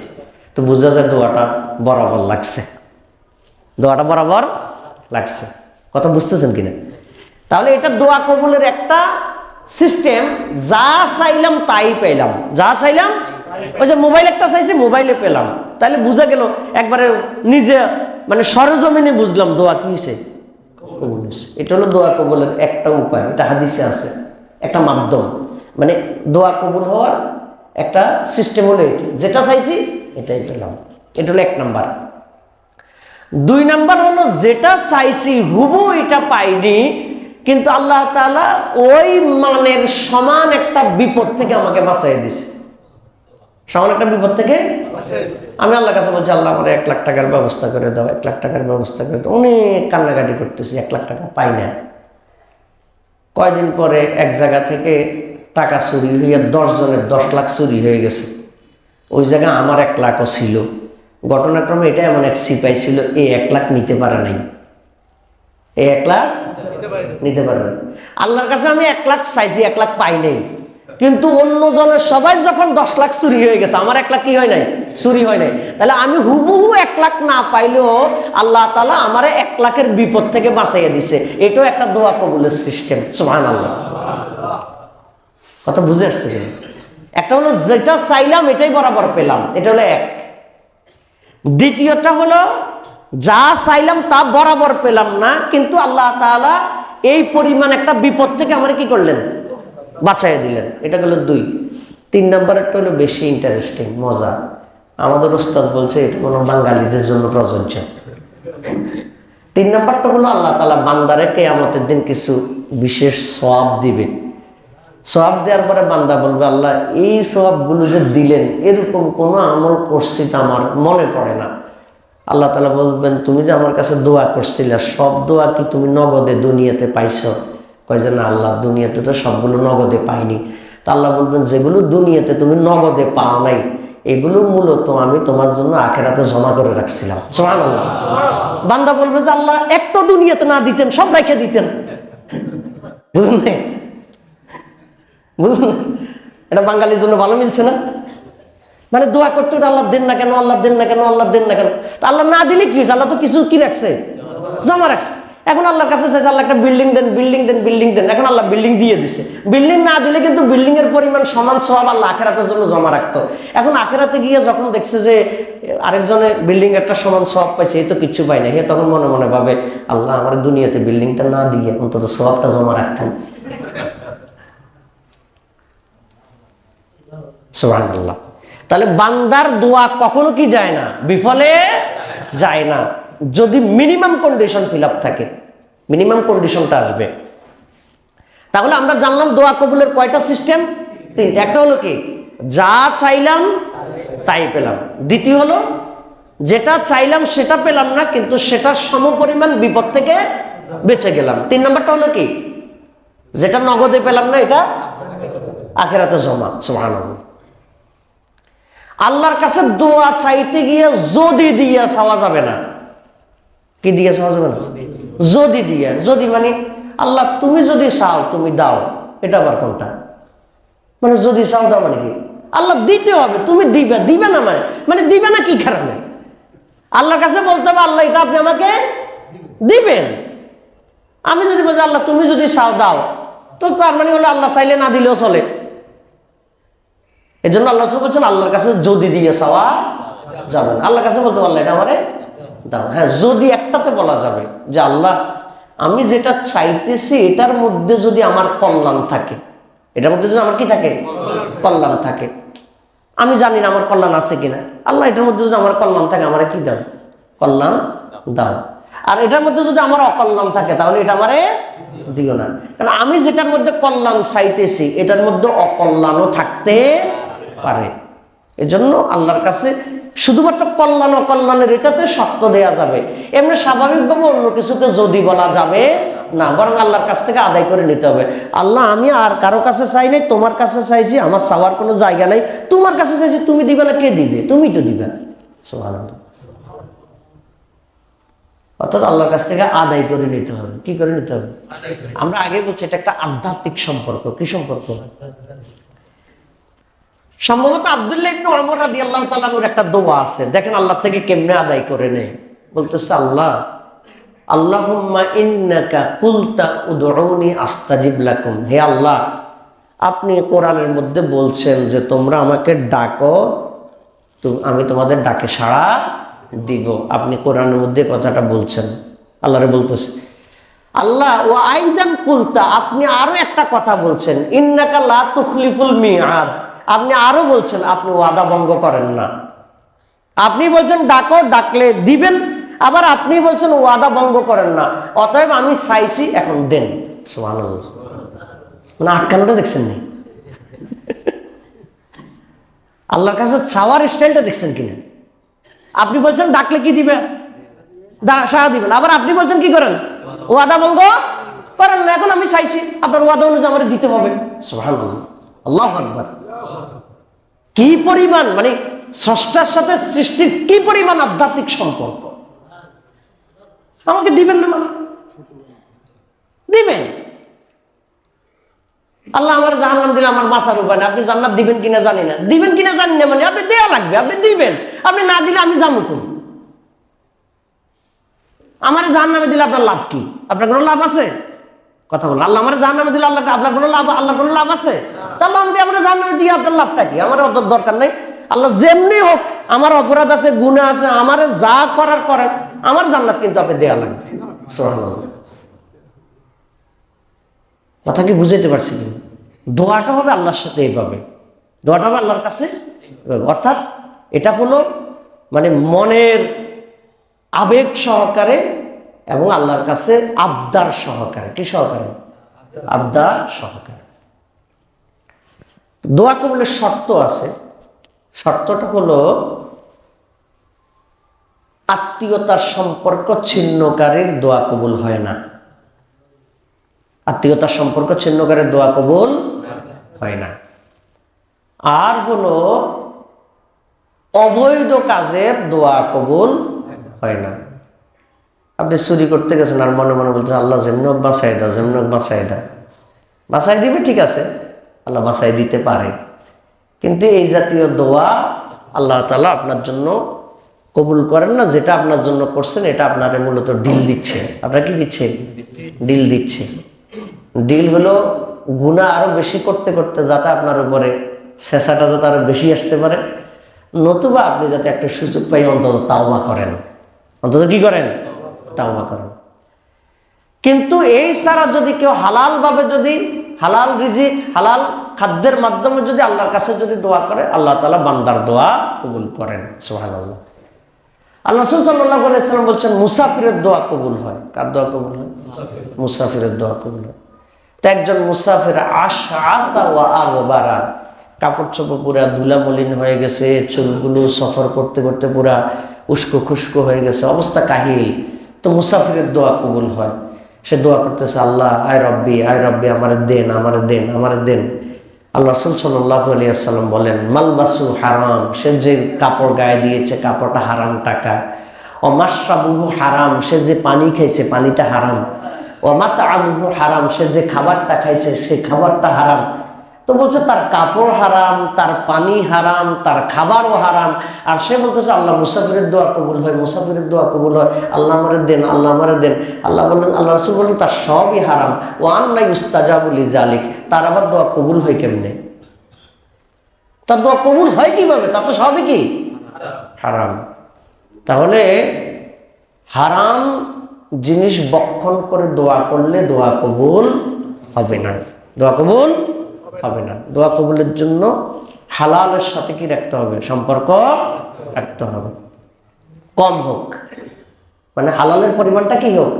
তো বোঝা যায় দোয়াটা বরাবর লাগছে, দোয়াটা বরাবর লাগছে। কথা বুঝতেছেন কিনা? তাহলে এটা দোয়া কবুলের একটা সিস্টেম। যা চাইলাম তাই পেলাম, যা চাইলাম, ওই যে মোবাইল একটা চাইছি মোবাইলে পেলাম। তাহলে বোঝা গেল একবারে নিজে মানে সরজমিনে বুঝলাম দোয়া কি হয়েছে, কবুল হয়েছে। এটা হলো দোয়া কবুলের একটা উপায়। এটা হাদিসে আছে, একটা মাধ্যম। মানে দোয়া কবুল হওয়ার একটা সিস্টেম হলো এটা, যেটা চাইছি এটাই পেলাম। এটা হলো 1 নাম্বার। 2 নাম্বার হলো, যেটা চাইছি হুবহু এটা পাইনি, কিন্তু আল্লাহ তাআলা ওই মানের সমান একটা বিপদ থেকে আমাকে বাঁচাই দিছে। সমান একটা বিপদ থেকে আমি আল্লাহর কাছে বলছি, আল্লাহ আমার 1 লাখ টাকার ব্যবস্থা করে দাও, 1 লাখ টাকার ব্যবস্থা করে দাও। অনেক কান্নাকাটি করতেছি, 1 লাখ টাকা পাই না। কয়দিন পরে এক জায়গা থেকে টাকা চুরি হইয়া 10 জনের 10 লাখ চুরি হয়ে গেছে। ওই জায়গায় আমার 1 লাখও ছিল। ঘটনাক্রমে এটা এমন এক সিপাই ছিল, এই 1 লাখ নিতে পারে নাই, এই 1 লাখ নিতে পারে নাই। আল্লাহর কাছে আমি 1 লাখ চাইছি, 1 লাখ পাই নাই। কিন্তু অন্য জনের সবাই যখন 10 লাখ চুরি হয়ে গেছে, আমার 1 লাখ কি হয় নাই? চুরি হয় নাই। তাহলে আমি হুবহু 1 লাখ না পাইলেও আল্লাহ তাআলা আমারে 1 লাখের বিপদ থেকে বাঁচাইয়া দিছে। এটাও একটা দোয়া কবুলের সিস্টেম। সুবহানাল্লাহ। কথা বুঝে আসছে? একটা হলো যেটা চাইলাম এটাই বরাবর পেলাম, এটা হলো 1। দ্বিতীয়টা হলো, যা চাইলাম তা বরাবর পেলাম না, কিন্তু আল্লাহ তাআলা এই পরিমাণ একটা বিপদ থেকে আমার কি করলেন? বাঁচাইয়া দিলেন। এটা হলো 2। 3 নাম্বারটা হলো বেশি ইন্টারেস্টিং, মজা। আমাদের ওস্তাদ বলছে এটা কোনো বাঙালিদের জন্য প্রযোজ্য। 3 নাম্বারটা হলো, আল্লাহ তাআলা বান্দারে কিয়ামতের দিন কিছু বিশেষ সওয়াব দিবে। সওয়াব দেওয়ার পরে বান্দা বলবে, আল্লাহ এই সওয়াবগুলো যে দিলেন, এরকম কোনো আমল করছি তা আমার মনে পড়ে না। আল্লাহ তাআলা বলবেন, তুমি যে আমার কাছে দোয়া করছিলে, সব দোয়া কি তুমি নগদে দুনিয়াতে পাইছো? কয় যে না আল্লাহ, দুনিয়াতে তো সবগুলো নগদে পাইনি। তা আল্লাহ বলবেন, যেগুলো দুনিয়াতে তুমি নগদে পাও নাই, এগুলো মূলত আমি তোমার জন্য আখিরাতে জমা করে রাখছিলাম। সুবহানাল্লাহ। বান্দা বলবে যে আল্লাহ, একটা দুনিয়াতে না দিতেন, সব রেখে দিতেন। বুঝলেন না? বুঝলেন? এটা বাঙালির জন্য ভালো মিলছে না? মানে দোয়া করতে ওটা আল্লাহ দেন না কেন, আল্লাহ দেন না কেন, আল্লাহ দেন না কেন? তা আল্লাহ না দিলে কি হয়েছে? আল্লাহ তো কিছু কি রাখছে, জমা রাখছে। এখন আল্লাহর কাছে চাইছে আল্লাহ একটা বিল্ডিং দেন, বিল্ডিং দেন, বিল্ডিং দেন। এখন আল্লাহ বিল্ডিং দিয়ে দিছে। বিল্ডিং না দিলে কিন্তু বিল্ডিং এর পরিমাণ সমান সওয়াব আল্লাহ আখিরাতের জন্য জমা রাখতো। এখন আখিরাতে গিয়ে যখন দেখছে যে আরেকজনে বিল্ডিং একটা সমান সওয়াব পাইছে, এ তো কিচ্ছু পাই না, হে তখন মনে মনে ভাবে আল্লাহ আমার দুনিয়াতে বিল্ডিংটা না দিয়ে অন্তত সওয়াবটা জমা রাখতেন। সুবহানাল্লাহ। তাহলে বান্দার দোয়া কখনো কি যায় না, বিফলে যায় না, যদি মিনিমাম কন্ডিশন ফিল আপ থাকে। মিনিমাম কন্ডিশনটা আসবে। তাহলে আমরা জানলাম দোয়া কবুলের কয়টা সিস্টেম? তিনটা। একটা হলো কি, যা চাইলাম তাই পেলাম। দ্বিতীয় হলো যেটা চাইলাম সেটা পেলাম না, কিন্তু সেটার সমপরিমাণ বিপদ থেকে বেঁচে গেলাম। 3 নম্বরটা হলো কি, যেটা নগদে পেলাম না এটা আখিরাতে জমা। সুবহানাল্লাহ। আল্লাহর কাছে দোয়া চাইতে গিয়ে যদি দিয়ে চাওয়া যাবে না। কি দিয়ে চাওয়া যাবে না? যদি দিয়ে। যদি মানে আল্লাহ তুমি যদি চাও তুমি দাও, এটা আবার কোনটা? মানে যদি চাও দাও মানে কি? আল্লাহ দিতে হবে, তুমি দিবে, দিবে না মানে দিবে না কি কারণে? আল্লাহর কাছে বলতে হবে আল্লাহ এটা আপনি আমাকে দিবেন। আমি যদি বলছি আল্লাহ তুমি যদি চাও দাও, তো তার মানে হলো আল্লাহ চাইলে না দিলেও চলে। এই জন্য আল্লাহ বলছেন আল্লাহর কাছে যদি দিয়ে চাওয়া যাবে না। আল্লাহর কাছে বলতে আল্লাহ এটা আমারে দাও। হ্যাঁ, যদি একটাতে বলা যাবে যে আল্লাহ আমি যেটা চাইতেছি এটার মধ্যে যদি আমার কল্যাণ থাকে, এটার মধ্যে যদি আমার কি থাকে, কল্যাণ থাকে। আমি জানি না আমার কল্যাণ আছে কিনা, আল্লাহ এটার মধ্যে যদি আমার কল্যাণ থাকে আমারে কি দাও, কল্যাণ দাও। আর এটার মধ্যে যদি আমার অকল্যাণ থাকে তাহলে এটা আমারে দিও না। কারণ আমি যেটার মধ্যে কল্যাণ চাইতেছি এটার মধ্যে অকল্যাণও থাকতে পারে। এজন্য আল্লাহর কাছে শুধুমাত্র কল্যাণ অকল্যাণের এটাতে শর্ত দেয়া যাবে, এমনি স্বাভাবিকভাবে অন্য কিছুতে যদি বলা যাবে না, বরং আল্লাহর কাছ থেকে আদায় করে নিতে হবে। আল্লাহ আমি আর কারো কাছে চাই নাই, তোমার কাছে চাইছি, আমার চাওয়ার কোনো জায়গা নাই, তোমার কাছে চাইছি, তুমি দিবে না, কে দিবে? তুমি তো দিবে। সুবহানাল্লাহ। অর্থাৎ আল্লাহর কাছ থেকে আদায় করে নিতে হবে। কি করে নিতে হবে? আমরা আগে বলছি এটা একটা আধ্যাত্মিক সম্পর্ক। কি সম্পর্ক? সম্ভবত আব্দুল্লাহ ইবনে ওমর রাদিয়াল্লাহু তাআলা এর একটা দোয়া আছে, দেখেন আল্লাহ থেকে কেমনে আদায় করে নেয়। বলতেছে আল্লাহ আল্লাহুম্মা ইন্নাকা কুলতা উদউনি আস্তাজিব লাকুম। হে আল্লাহ, আপনি কোরআনের মধ্যে বলছেন যে তোমরা আমাকে ডাকো, তো আমি তোমাদের ডাকে সাড়া দিব। আপনি কোরআনের মধ্যে কথাটা বলছেন, আল্লাহরে বলতেছে। আল্লাহ ওয়া আইদান কুলতা, আপনি আরো একটা কথা বলছেন, ইন্নাকা লা তুখলিফুল মিআদ, আপনি আরো বলছেন আপনি ওয়াদা ভঙ্গ করেন না। আপনি বলছেন ডাকো, ডাকলে দিবেন, আবার আপনি বলছেন ওয়াদা ভঙ্গ করেন না। অতএব আমি চাইছি, এখন দেন। সুবহানাল্লাহ। মানে আটকানোটা দেখছেন নি? আল্লাহর কাছে চাওয়ার স্টাইলটা দেখছেন কিনা? আপনি বলছেন ডাকলে কি দিবেন, সাড়া দিবেন, আবার আপনি বলছেন কি করেন, ওয়াদা ভঙ্গ করেন না। এখন আমি চাইছি, আপনার ওয়াদা অনুযায়ী আমার দিতে হবে। সুবহানাল্লাহ, আল্লাহু আকবার। কি পরিমাণ, মানে স্রষ্টার সাথে সৃষ্টির কি পরিমাণ আধ্যাত্মিক সম্পর্ক। আমাকে দিবেন না মানে দিবেন। আল্লাহ আমার জাহান্নাম দিলে আমার মাসার উপায় না, আপনি জান্নাত দিবেন কিনা জানি না, দিবেন কিনা জানি না, মানে আপনি দেয়া লাগবে, আপনি দিবেন। আপনি না দিলে আমি জানবো কোন? আমার জাহান্নামে দিলে আপনার লাভ কি? আপনার কোনো লাভ আছে? কথা বলেন। আল্লাহ আমার জাহান্নামে দিলে আল্লাহ আপনার কোনো লাভ, আল্লাহ কোনো লাভ আছে? তাহলে আমি আমার জাহান্নামে দিয়ে আপনার লাভটা কি? আমার অত দরকার নেই। আল্লাহ যেমনি হোক, আমার অপরাধ আছে, গুনাহ আছে, আমার যা করার করেন, আমার জান্নাত কিন্তু আপনি দেয়া লাগবে। সুবহানাল্লাহ। কথা কি বুঝাইতে পারছি কি? দোয়াটা হবে আল্লাহর সাথে এইভাবে, দোয়াটা হবে আল্লাহর কাছে, অর্থাৎ এটা হলো মানে মনের আবেগ সহকারে এবং আল্লাহর কাছে আবদার সহকারে। কি সহকারে? আবদার সহকারে। দোয়া কবুলের শর্ত আছে। শর্তটা হলো আত্মীয়তার সম্পর্ক ছিন্নকারীর দোয়া কবুল হয় না। আত্মীয়তার সম্পর্ক ছিন্নকারীর দোয়া কবুল হয় না। আর হলো অবৈধ কাজের দোয়া কবুল হয় না। আপনি চুরি করতে গেছেন আর মনে মনে বলছেন আল্লাহ যেমনি হোক বাঁচাই দাও, যেমনি হোক বাঁচাই দাও, বাঁচাই দিবে, ঠিক আছে, আল্লাহ বাঁচাই দিতে পারে, কিন্তু এই জাতীয় দোয়া আল্লাহ তাআলা আপনার জন্য কবুল করেন না। যেটা আপনার জন্য করছেন এটা আপনার মূলত ডিল দিচ্ছে। আপনার কি দিচ্ছে? ডিল দিচ্ছে। ডিল হলো গুনাহ আরো বেশি করতে করতে যাতে আপনার উপরে শেষাটা যাতে আরো বেশি আসতে পারে, নতুবা আপনি যাতে একটা সুযোগ পাই অন্তত তাওবা করেন। অন্তত কি করেন? তাওবা করেন। কিন্তু এই ছাড়া যদি কেউ হালালভাবে, যদি হালাল রিজিক, হালাল খাদ্যের মাধ্যমে যদি আল্লাহর কাছে যদি দোয়া করে, আল্লাহ তাআলা বান্দার দোয়া কবুল করেন। সুবহানাল্লাহ। আল্লাহ রাসূল সাল্লাল্লাহু আলাইহি ওয়াসাল্লাম বলছেন মুসাফিরের দোয়া কবুল হয়। কার দোয়া কবুল হয়? মুসাফিরের দোয়া কবুল হয়। তো একজন মুসাফির আশআতা ওয়া আগবারা, কাপড় চোপড় পুরা ধুলামলিন হয়ে গেছে, চুলগুলো সফর করতে করতে পুরা উস্কো খুস্কো হয়ে গেছে, অবস্থা কাহিল, তো মুসাফিরের দোয়া কবুল হয়। সে দোয়া করতেছে, আল্লাহ আয় রব্বি, আয় রব্বি, আমারে দেন, আমারে দেন, আমারে দেন। আল্লাহ রাসূল সাল্লাল্লাহু আলাইহি ওয়াসাল্লাম বলেন মালবাসু হারাম, সে যে কাপড় গায়ে দিয়েছে কাপড়টা হারাম টাকা। ও মাশরাবুহু হারাম, সে যে পানি খাইছে পানিটা হারাম। ও মাতআমুহু হারাম, সে যে খাবারটা খাইছে সেই খাবারটা হারাম। তো বলছে তার কাপড় হারাম, তার পানি হারাম, তার খাবারও হারাম, আর সে বলতেছে আল্লাহ মুসাফিরের দোয়া কবুল হয়, মুসাফিরের দোয়া কবুল হয়, আল্লাহ আমারে দেন, আল্লাহ আমারে দেন। আল্লাহ বললেন, আল্লাহ রাসূল বললেন তার সবই হারাম। ও আন্না ইউস্তাজাবু লিযালিক, তার আবার দোয়া কবুল হয় কেমনে? তার দোয়া কবুল হয় কিভাবে? তার তো সবই কি হারাম। তাহলে হারাম জিনিস বক্ষণ করে দোয়া করলে দোয়া কবুল হবে না, দোয়া কবুল হবে না। দোয়া কবুলের জন্য হালালের সাথে কি রাখতে হবে? সম্পর্ক রাখতে হবে, কম হোক, মানে হালালের পরিমাণটা কি হোক?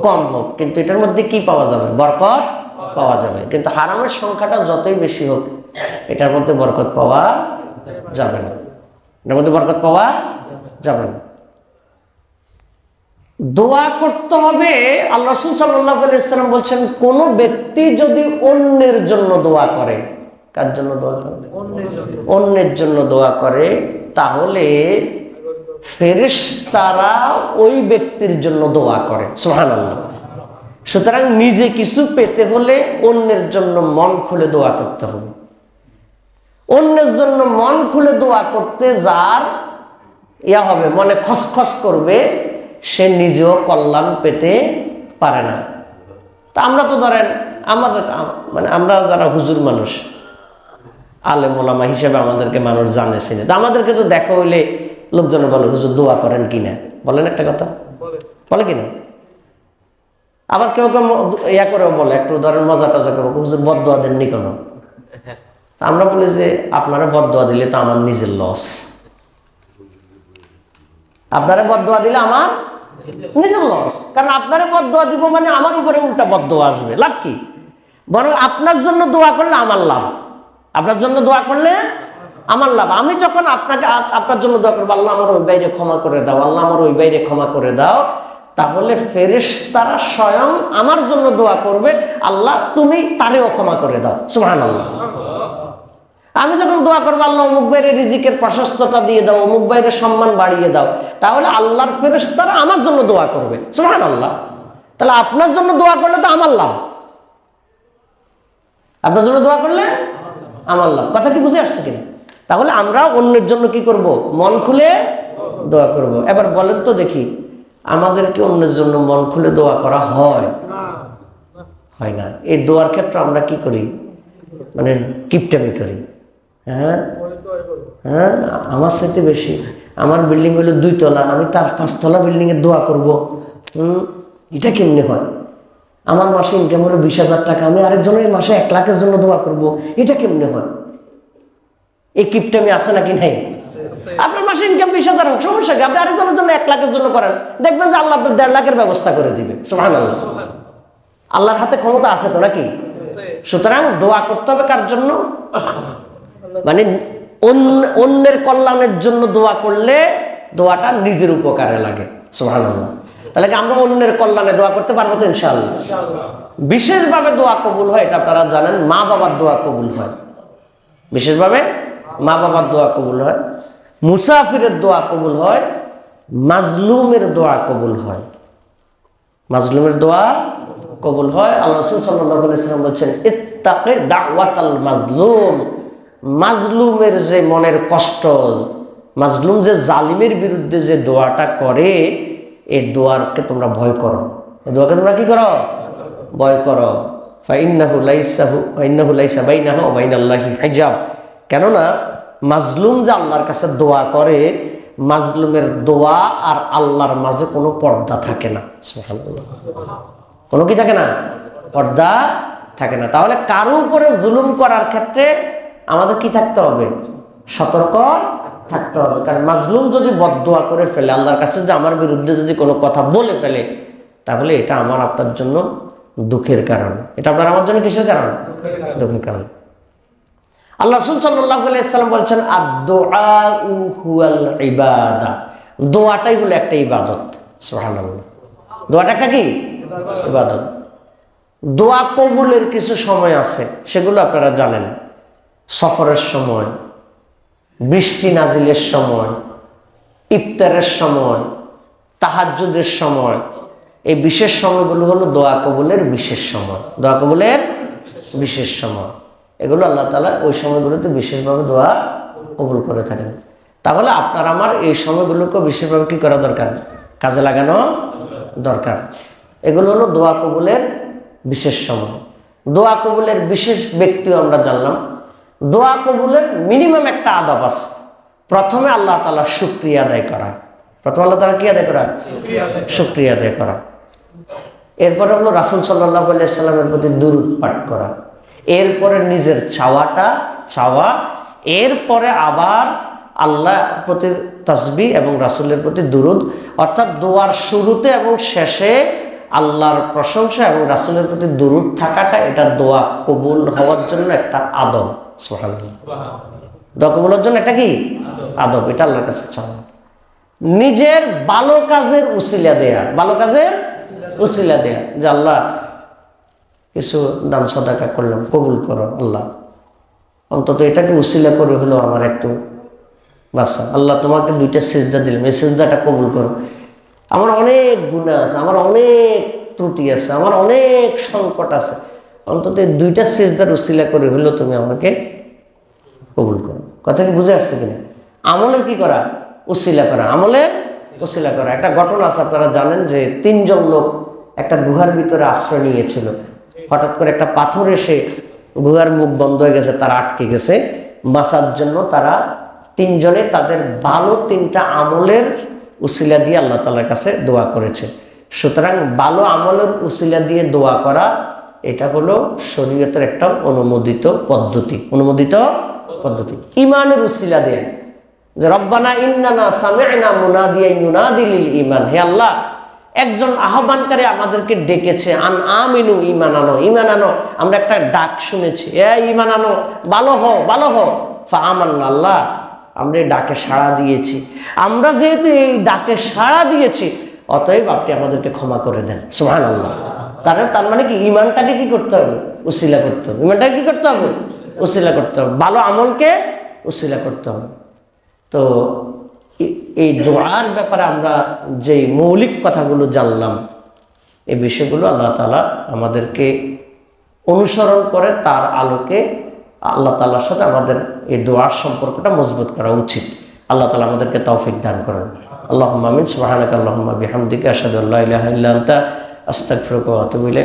কম হোক, কিন্তু এটার মধ্যে কি পাওয়া যাবে? বরকত পাওয়া যাবে। কিন্তু হারামের সংখ্যাটা যতই বেশি হোক এটার মধ্যে বরকত পাওয়া যাবে না, এটার মধ্যে বরকত পাওয়া যাবে না। দোয়া করতে হবে। আল্লাহ রাসূল সাল্লাল্লাহু আলাইহি ওয়াসাল্লাম বলছেন, কোন ব্যক্তি যদি অন্যের জন্য দোয়া করে, কার জন্য দোয়া করে? অন্যের জন্য দোয়া করে, তাহলে ফেরেশতারা ওই ব্যক্তির জন্য দোয়া করে। সুবহানাল্লাহ। সুতরাং নিজে কিছু পেতে হলে অন্যের জন্য মন খুলে দোয়া করতে হবে। অন্যের জন্য মন খুলে দোয়া করতে যার ইয়া হবে, মনে খসখস করবে, সে নিজেও কল্যাণ পেতে পারে না। তা আমরা তো ধরেন আমাদের মানে আমরা যারা হুজুর মানুষ, আলেম ওলামা হিসেবে আমাদেরকে মানুষ জানে চিনে, তো আমাদেরকে তো দেখা হইলে লোকজন বলে হুজুর দোয়া করেন কিনা, বলেন একটা কথা, বলে কিনা? আবার কেউ কেউ ইয়া করেও বলে, একটু ধরেন মজা টজা করবো, হুজুর বদদোয়া দেননি কেন? আমরা বলি যে আপনারা বদদোয়া দিলে তো আমার নিজের লস, আপনারা বদদোয়া দিলে আমার নিজের লস, কারণ আপনারা বদদোয়া দিব মানে আমার উপরে উল্টা বদদোয়া আসবে, লাভ কি? বরং আপনার জন্য দোয়া করলে আমার লাভ, আপনার জন্য দোয়া করলে আমার লাভ। আমি যখন আপনাকে আপনার জন্য দোয়া করবো, আল্লাহ আমার ওই বাইরে ক্ষমা করে দাও, আল্লাহ আমার ওই বাইরে ক্ষমা করে দাও, তাহলে ফেরেশতারা স্বয়ং আমার জন্য দোয়া করবে, আল্লাহ তুমি তারেও ক্ষমা করে দাও। সুবহানাল্লাহ। আমি যখন দোয়া করবো আল্লাহ অমুক বাইরে রিজিকের প্রশস্ততা দিয়ে দাও, অমুক বাইরে সম্মান বাড়িয়ে দাও, তাহলে আল্লাহর ফেরেশতারা আমার জন্য দোয়া করবে। সুবহানাল্লাহ। তাহলে আপনার জন্য দোয়া করলে তো আমার লাভ, আপনার জন্য দোয়া করলে আমার লাভ। কথা কি বুঝে আসছে কিনা? তাহলে আমরা অন্যের জন্য কি করব? মন খুলে দোয়া করব। এবার বলেন তো দেখি, আমাদেরকে অন্যের জন্য মন খুলে দোয়া করা হয়? হয় না। এই দোয়ার ক্ষেত্রে আমরা কি করি? মানে কিপটামি করি। হ্যাঁ হ্যাঁ, আমার সাথে বেশি, আমার বিল্ডিং হলো 2 তলা, আমি তার 5 তলা বিল্ডিং এর দোয়া করবো। এটা কেমনে হয়? আমার মাসে ইনকাম হলো 20,000 টাকা, আমি আরেকজনের মাসে 1 লাখের জন্য দোয়া করব, এটা কেমনে হয়? এই কিপটামি আছে নাকি নাই? আপনার মাসে ইনকাম 20,000 হোক, সমস্যা কি? আপনি আরেকজনের জন্য 1 লাখের জন্য করেন, দেখবেন যে আল্লাহ আপনার 1.5 লাখের ব্যবস্থা করে দিবে। সুবহানাল্লাহ। আল্লাহর হাতে ক্ষমতা আছে তো নাকি? সুতরাং দোয়া করতে হবে কার জন্য? মানে অন্যের কল্যাণের জন্য দোয়া করলে দোয়াটা নিজের উপকারে লাগে। সুবহানাল্লাহ। তাহলে কি আমরা অন্যের কল্যাণে দোয়া করতে পারবো তো? ইনশাআল্লাহ। বিশেষভাবে দোয়া কবুল হয়, এটা আপনারা জানেন, মা বাবার দোয়া কবুল হয়। বিশেষভাবে মা বাবার দোয়া কবুল হয়, মুসাফিরের দোয়া কবুল হয়, মাজলুমের দোয়া কবুল হয়। মাজলুমের দোয়া কবুল হয়। আল্লাহ রাসূল সাল্লাল্লাহু আলাইহি ওয়াসাল্লাম বলছেন, ইত্তাকি দাওয়াতাল মাজলুম, মাজলুমের যে মনের কষ্ট, মাজলুম যে জালিমের বিরুদ্ধে যে দোয়াটা করে, এই দোয়াকে তোমরা ভয় করো। এই দোয়াকে তোমরা কি করো? ভয় করো। ফাইন্নাহু লাইসা বাইনাহু ওয়া বাইনাল্লাহি হিজাব। কেননা মাজলুম যে আল্লাহর কাছে দোয়া করে, মাজলুমের দোয়া আর আল্লাহর মাঝে কোনো পর্দা থাকে না। সুবহানাল্লাহ। কোনো কি থাকে না? পর্দা থাকে না। তাহলে কারো উপরে জুলুম করার ক্ষেত্রে আমাদের কি থাকতে হবে? সতর্ক থাকতে হবে। কারণ মাজলুম যদি বদদোয়া করে ফেলে, আল্লাহর কাছে যে আমার বিরুদ্ধে যদি কোনো কথা বলে ফেলে, তাহলে এটা আমার আপনার জন্য দুঃখের কারণ। এটা আপনার আমার জন্য কিসের কারণ? দুঃখের কারণ। আল্লাহ রাসূল সাল্লাল্লাহু আলাইহি ওয়াসাল্লাম বলেছেন, আদ-দুআউ হুয়াল ইবাদা, দোয়াটাই হলো একটা ইবাদত। সুবহানাল্লাহ। দোয়াটা একটা কি? ইবাদত। দোয়া কবুলের কিছু সময় আছে, সেগুলো আপনারা জানেন। সফরের সময়, বৃষ্টি নাজিলের সময়, ইফতারের সময়, তাহাজ্জুদের সময়, এই বিশেষ সময়গুলো হলো দোয়া কবুলের বিশেষ সময়। দোয়া কবুলের বিশেষ সময়, এগুলো আল্লাহ তাআলা ওই সময়গুলোতে বিশেষভাবে দোয়া কবুল করে থাকেন। তাহলে আপনার আমার এই সময়গুলোকে বিশেষভাবে কি করা দরকার? কাজে লাগানো দরকার। এগুলো হলো দোয়া কবুলের বিশেষ সময়। দোয়া কবুলের বিশেষ ব্যক্তিও আমরা জানলাম। দোয়া কবুলের মিনিমাম একটা আদব আছে। প্রথমে আল্লাহ তাআলা শুকরিয়া আদায় করা। প্রথমে আল্লাহ তাআলা কি আদায় করা? শুকরিয়া আদায় করা। এরপরে হলো রাসূল সাল্লাল্লাহু আলাইহি সাল্লামের প্রতি দুরূদ পাঠ করা। এরপরে নিজের চাওয়া, এরপরে আবার আল্লাহর প্রতি তাসবিহ এবং রাসূলের প্রতি দুরূদ। অর্থাৎ দোয়ার শুরুতে এবং শেষে আল্লাহর প্রশংসা এবং রাসূলের প্রতি দুরূদ থাকাটা, এটা দোয়া কবুল হওয়ার জন্য একটা আদব। সুবহানাল্লাহ। দোয়া কবুলের জন্য একটা কি আদব? এটা আল্লাহর কাছে চাওয়া। নিজের ভালো কাজের উসিলা দেয়া, ভালো কাজের উসিলা দেয়া, যে আল্লাহ কিছু দান সাদাকা করলাম, কবুল করো আল্লাহ, অন্তত এটাকে উসিলা করে হলো আমার একটু বাসা। আল্লাহ তোমাকে 2টা সিজদা দিলাম, এই সিজদাটা কবুল করো। আমার অনেক গুনাহ আছে, আমার অনেক ত্রুটি আছে, আমার অনেক সংকট আছে, অন্তত এই 2টা সিজদার উসিলা করে হলো তুমি আমাকে কবুল করো। কথা কি বুঝে আসছে কিনা? আমলের কি করা? উসিলা করা। আমলের উসিলা করা। একটা ঘটনা আছে, আপনারা জানেন যে 3 জন লোক একটা গুহার ভিতরে আশ্রয় নিয়েছিল। হঠাৎ করে একটা পাথর এসে গুহার মুখ বন্ধ হয়ে গেছে, তারা আটকে গেছে। বাঁচার জন্য তারা 3 জনে তাদের ভালো 3টা আমলের উসিলা দিয়ে আল্লাহ তাআলার কাছে দোয়া করেছে। সুতরাং ভালো আমলের উসিলা দিয়ে দোয়া করা, এটা হলো শরীয়তের একটা অনুমোদিত পদ্ধতি। ইমানের উসিলা দিয়ে, যে রব্বানা ইন্নানা সামি'না মুনাদিয়ান ইউনাদি লিল ঈমান, হে আল্লাহ একজন আহ্বানকারী আমাদেরকে ডেকেছে, আন আমিনু ঈমান আনো, ঈমান আনো। আমরা একটা ডাক শুনেছি, ঈমান আনো, ভালো হও। ফা আমান্না, আল্লাহ আমরা এই ডাকে সাড়া দিয়েছি। আমরা যেহেতু এই ডাকে সাড়া দিয়েছি, অতএব আপনি আমাদেরকে ক্ষমা করে দেন। সুবহানাল্লাহ। তার মানে কি? ঈমানটাকে কি করতে হবে? উসিলা করতে হবে। ঈমানটাকে কি করতে হবে? উসিলা করতে হবে। ভালো আমলকে উসিলা করতে হবে। তো এই দোয়ার ব্যাপারে আমরা যে মৌলিক কথাগুলো জানলাম, এই বিষয়গুলো আল্লাহ তাআলা আমাদেরকে অনুসরণ করে তার আলোকে আল্লাহ তাআলার সাথে আমাদের এই দোয়ার সম্পর্কটা মজবুত করা উচিত। আল্লাহ তাআলা আমাদেরকে তৌফিক দান করেন। আল্লাহুম্মা আমিন। সুবহানাকা আল্লাহুম্মা বিহামদিকা আশহাদু আল্লা ইলাহা ইল্লা আনতা আস্তাগফিরুকা ওয়া আতুবু ইলাইক।